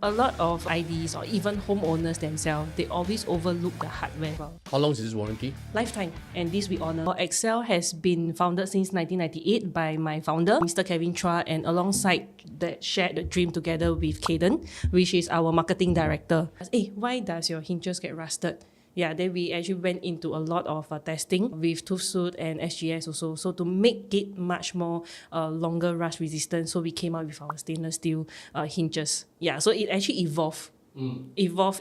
A lot of IDs or even homeowners themselves, they always overlook the hardware. How long is this warranty? Lifetime, and this we honor. Excel has been founded since 1998 by my founder, Mr. Kevin Chua, and alongside that shared the dream together with Kaden, which is our marketing director. Hey, why does your hinges get rusted? Yeah, then we actually went into a lot of testing with ToothSuit and SGS also. So to make it much more longer rust resistant, so we came out with our stainless steel hinges. Yeah, so it actually evolved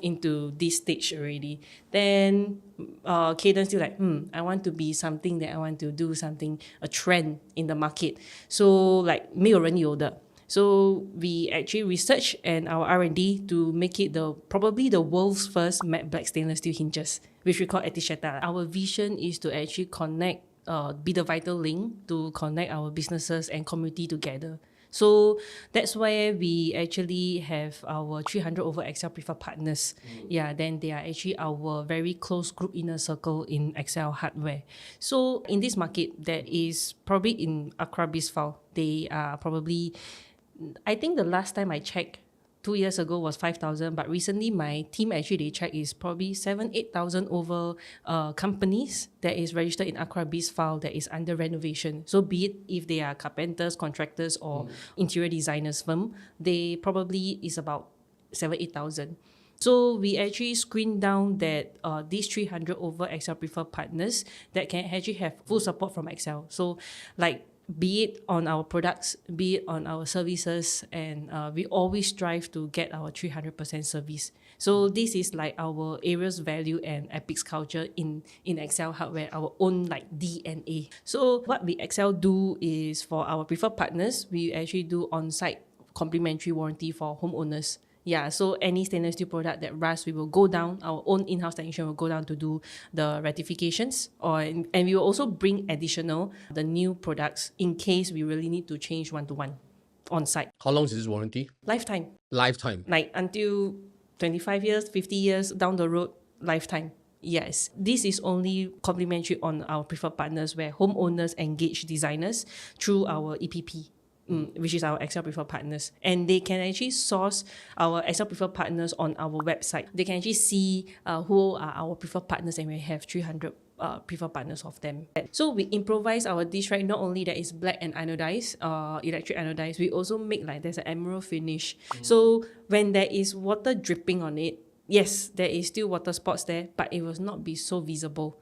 into this stage already. Then Kaden still like, I want to be something that I want to do something, a trend in the market. So like 没有人有的。So we actually researched and our R&D to make it probably the world's first matte black stainless steel hinges, which we call etichetta. Our vision is to actually connect, be the vital link to connect our businesses and community together. So that's why we actually have our 300 over Excel preferred partners. Yeah, then they are actually our very close group inner circle in Excel hardware. So in this market, that is probably in Accra Bisfal, they are probably, I think the last time I checked 2 years ago was 5,000, but recently my team actually they check is probably 8,000 over companies that is registered in Accra Bisfal that is under renovation. So be it if they are carpenters, contractors, or interior designers firm, they probably is about 8,000. So we actually screen down that these 300 over Excel preferred partners that can actually have full support from Excel. So like, be it on our products, be it on our services, and we always strive to get our 300% service. So this is like our area's value and Epic's culture in Excel hardware, our own like DNA. So what we Excel do is for our preferred partners, we actually do on-site complimentary warranty for homeowners. Yeah, so any stainless steel product that rusts, we will go down, our own in-house technician will go down to do the rectifications, and we will also bring the new products in case we really need to change one-to-one on site. How long is this warranty? Lifetime. Lifetime. Like until 25 years, 50 years down the road, lifetime. Yes, this is only complimentary on our preferred partners where homeowners engage designers through our EPP. Which is our Excel preferred partners, and they can actually source our Excel preferred partners on our website. They can actually see who are our preferred partners, and we have 300 preferred partners of them. So we improvise our dish, right? Not only that is black and anodized, electric anodized, we also make like there's an emerald finish. So when there is water dripping on it, yes, there is still water spots there, but it will not be so visible.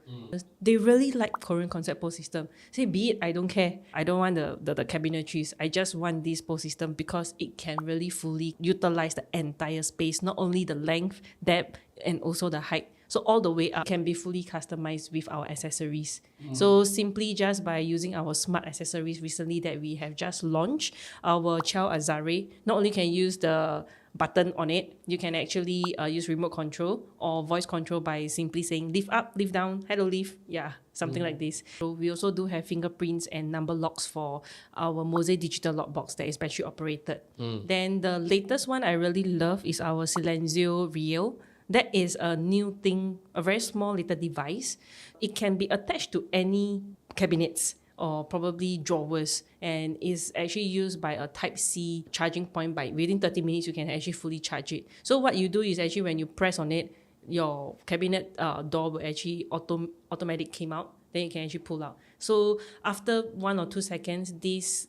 They really like Korean concept pole system. Say, be it, I don't care. I don't want the cabinetries. I just want this pole system because it can really fully utilize the entire space, not only the length, depth, and also the height. So all the way up can be fully customized with our accessories. So simply just by using our smart accessories recently that we have just launched, our Chow Azare, not only can use the button on it, you can actually use remote control or voice control by simply saying lift up, lift down, hello lift, yeah, something like this. So we also do have fingerprints and number locks for our Mosaic digital lock box that is battery operated. Then the latest one I really love is our Silenzio Real. That is a new thing, a very small little device. It can be attached to any cabinets or probably drawers, and is actually used by a Type-C charging point. By within 30 minutes, you can actually fully charge it. So what you do is actually when you press on it, your cabinet door will actually automatic came out, then you can actually pull out. So after 1 or 2 seconds, this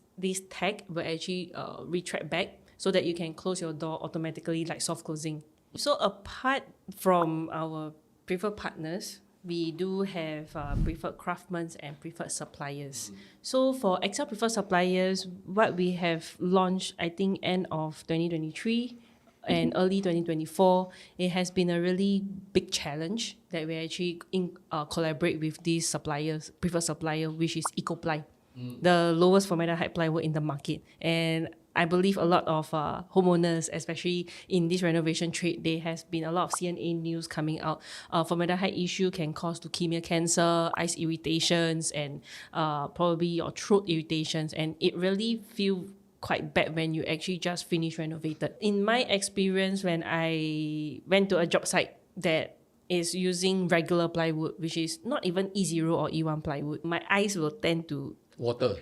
tag will actually retract back so that you can close your door automatically like soft closing. So apart from our preferred partners, we do have preferred craftsmen and preferred suppliers. So for Excel preferred suppliers, what we have launched, I think end of 2023 and early 2024, it has been a really big challenge that we actually collaborate with these suppliers, preferred supplier, which is EcoPly, the lowest formaldehyde plywood in the market. And I believe a lot of homeowners, especially in this renovation trade, there has been a lot of CNA news coming out. Formaldehyde issue can cause leukemia, cancer, eyes irritations, and probably your throat irritations. And it really feels quite bad when you actually just finish renovated. In my experience, when I went to a job site that is using regular plywood, which is not even E0 or E1 plywood, my eyes will tend to Water.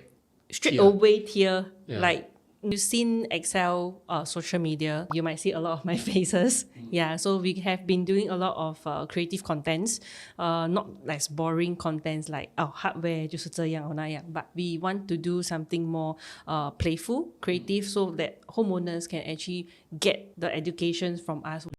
straight away tear, Yeah. like You've seen Excel social media. You might see a lot of my faces. Yeah, so we have been doing a lot of creative contents, not as boring contents like hardware 就是这样 or 那样, but we want to do something more playful, creative, so that homeowners can actually get the education from us.